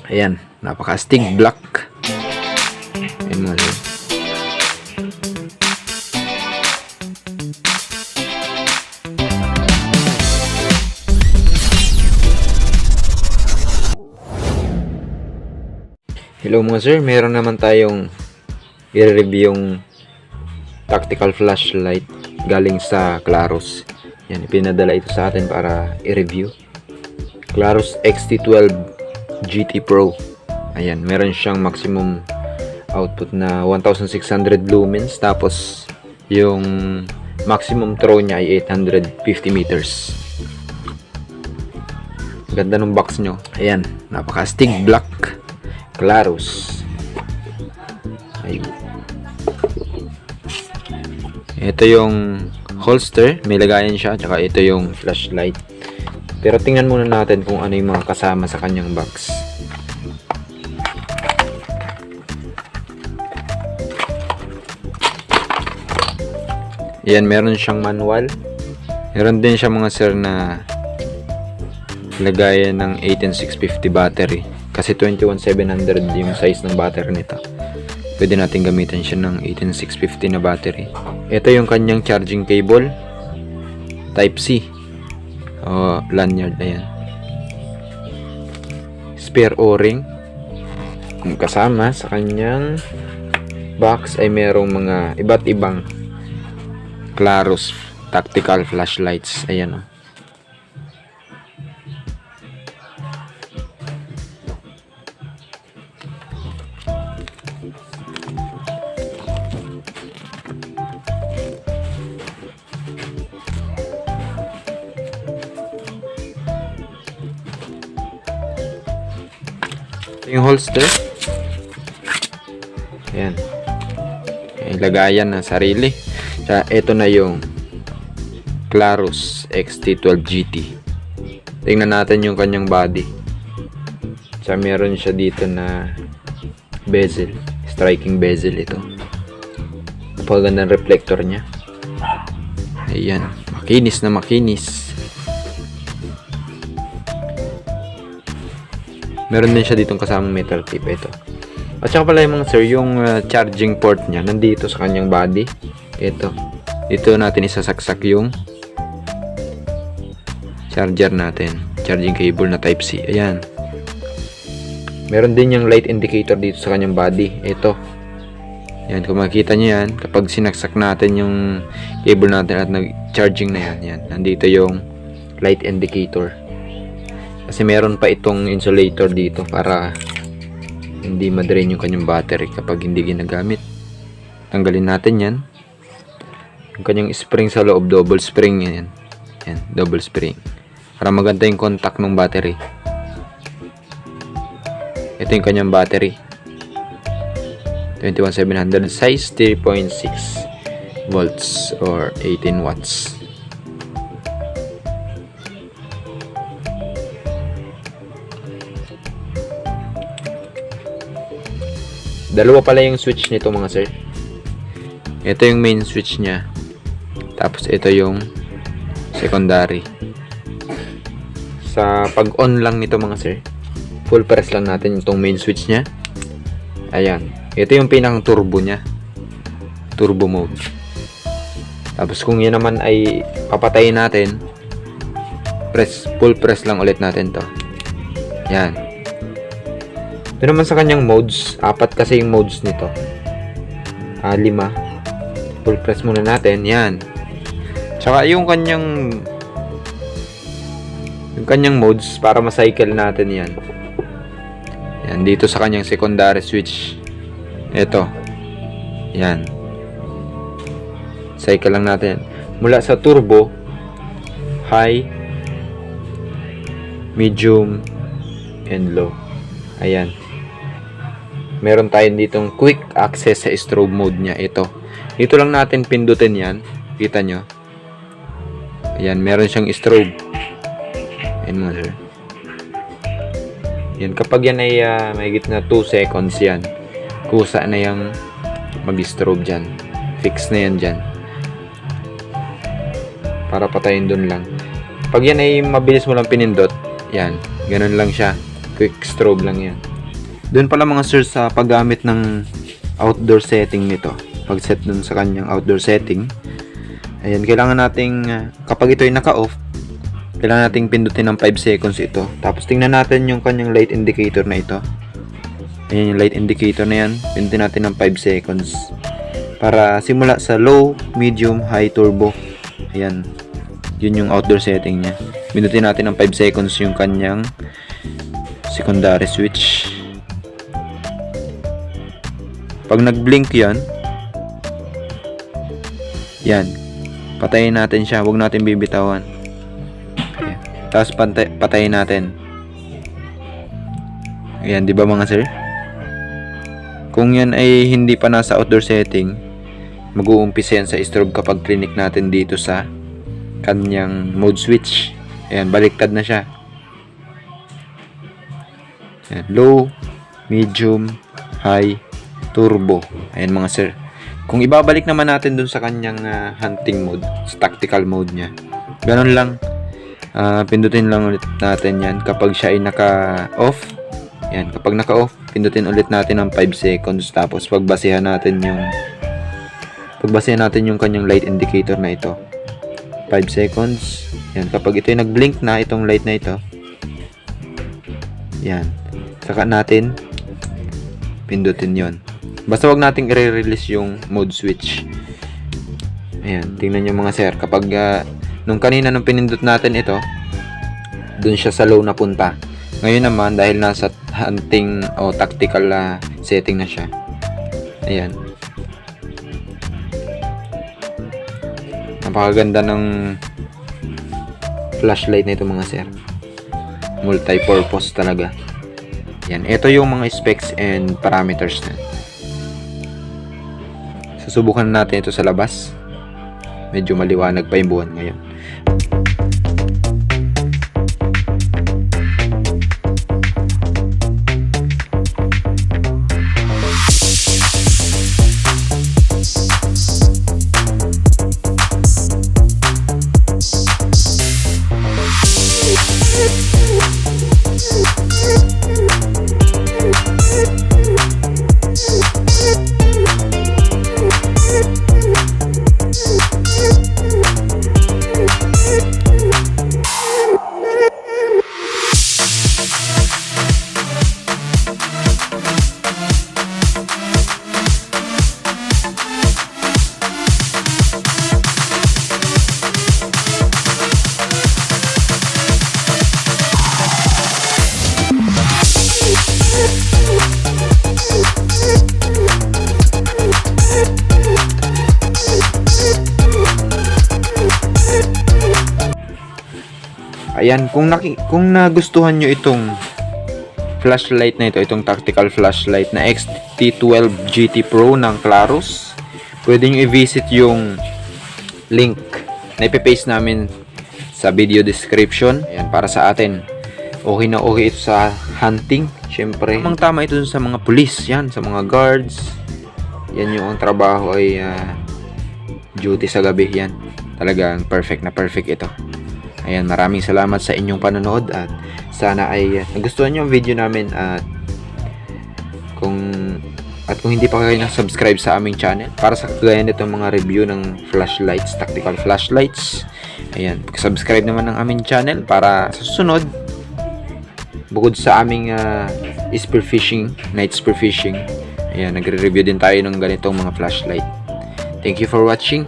Ayan, napaka-astig black. Ayan mga sir. Hello mga sir, meron naman tayong i-review yung tactical flashlight galing sa Clarus. Yan, ipinadala ito sa atin para i-review. Clarus XT12 GT Pro. Ayan, meron siyang maximum output na 1600 lumens, tapos yung maximum throw niya ay 850 meters. Ganda ng box nyo. Ayan, napaka-astig black Clarus. Ayun. Ito yung holster, may lagayan siya, tsaka ito yung flashlight. Pero tingnan muna natin kung ano yung mga kasama sa kanyang box. Yan, meron siyang manual. Meron din siya mga sir na lagayan ng 18650 battery. Kasi 21700 yung size ng battery nito. Pwede natin gamitin siya ng 18650 na battery. Ito yung kanyang charging cable. Type C. O lanyard, ayan. Spare O-ring. Kasama sa kanyang box ay merong mga iba't ibang Clarus tactical flashlights. Ayan o. Yung holster. Ayan. Ilagayan ng sarili. Tsaka ito na yung Clarus XT12 GT. Tingnan natin yung kanyang body. Tsaka meron siya dito na bezel. Striking bezel ito. Napakagandang reflector niya. Ayan. Makinis na makinis. Meron din siya ditong kasamang metal tip ito. At saka pala yung mga sir, yung charging port niya nandito sa kanyang body. Ito. Dito natin isasaksak yung charger natin. Charging cable na type C. Ayan. Meron din yung light indicator dito sa kanyang body. Ito. Ayan, kung makikita nyo yan, kapag sinaksak natin yung cable natin at nag-charging na yan, yan. Nandito yung light indicator. Kasi meron pa itong insulator dito para hindi ma-drain yung kanyang battery kapag hindi ginagamit. Tanggalin natin yan. Yung kanyang spring sa loob, double spring yan. Yan, double spring. Para maganda yung contact ng battery. Ito yung kanyang battery. 21700 size 3.6 volts or 18 watts. Dalawa pala yung switch nito mga sir. Ito yung main switch niya. Tapos ito yung secondary. Sa pag-on lang nito mga sir, full press lang natin itong main switch niya. Ayan. Ito yung pinang turbo niya. Turbo mode. Tapos kung yan naman ay papatayin natin, full press lang ulit natin to. Yan. Ito naman sa kanyang modes, 4 kasi yung modes nito. 5. Full press muna natin, yan. Tsaka yung kanyang modes para ma-cycle natin yan. Yan, dito sa kanyang secondary switch. Ito. Yan. Cycle lang natin. Mula sa turbo, high, medium, and low. Ayan. Meron tayo ditong quick access sa strobe mode niya. Ito. Dito lang natin pindutin yan. Kita nyo. Ayan. Meron siyang strobe. Ayan mga sir. Yan. Kapag yan ay mahigit na 2 seconds yan. Kusa na yung mag-strobe dyan. Fix na yan dyan. Para patayin dun lang. Pag yan ay mabilis mo lang pinindot. Yan. Ganun lang siya. Quick strobe lang yan. Doon pala mga sir sa paggamit ng outdoor setting nito. Pag set dun sa kanyang outdoor setting, ayan, kailangan nating kapag ito ay naka-off, kailangan nating pindutin ng 5 seconds ito. Tapos tingnan natin yung kanyang light indicator na ito. Ayan yung light indicator na yan. Pindutin natin ng 5 seconds. Para simula sa low, medium, high, turbo. Ayan. Yun yung outdoor setting niya. Pindutin natin ng 5 seconds yung kanyang secondary switch. Pag nag-blink yan, patayin natin siya. Huwag natin bibitawan. Tapos patayin natin. Ayan, di ba mga sir? Kung yan ay hindi pa nasa outdoor setting, mag-uumpisa yan sa strobe kapag clinic natin dito sa kanyang mode switch. Ayan, baliktad na siya. Ayan, low, medium, high, turbo. Ayan mga sir. Kung ibabalik naman natin dun sa kanyang hunting mode, sa tactical mode niya, ganun lang. Pindutin lang ulit natin yan kapag siya ay naka-off. Yan, kapag naka-off, pindutin ulit natin ng 5 seconds. Tapos pagbasehan natin yung kanyang light indicator na ito. 5 seconds. Yan, kapag ito ay nag-blink na, itong light na ito, yan, saka natin pindutin yon. Basta wag nating i-release yung mode switch. Ayan, tingnan nyo mga sir, kapag nung kanina nung pinindot natin ito, dun siya sa low na punta. Ngayon naman, dahil nasa hunting o tactical setting na siya, ayan, napakaganda ng flashlight na ito mga sir. Multi-purpose talaga. Yan, ito yung mga specs and parameters na. Susubukan natin ito sa labas. Medyo maliwanag pa yung buwan ngayon. Ayan, kung nagustuhan nyo itong flashlight na ito, itong tactical flashlight na XT12 GT Pro ng Clarus, pwede nyo i-visit yung link na ipipaste namin sa video description. Ayan, para sa atin, okay na okay ito sa hunting. Syempre, tama ito sa mga police, yan, sa mga guards. Yan yung ang trabaho ay duty sa gabi, yan. Talagang perfect na perfect ito. Ayan, maraming salamat sa inyong panonood at sana ay nagustuhan nyo ang video namin at kung hindi pa kayo na-subscribe sa aming channel para sa kagaya nitong mga review ng flashlights, tactical flashlights. Ayan, subscribe naman ng aming channel para sa susunod, bukod sa aming spearfishing, night spearfishing, ayan, nagre-review din tayo ng ganitong mga flashlight. Thank you for watching.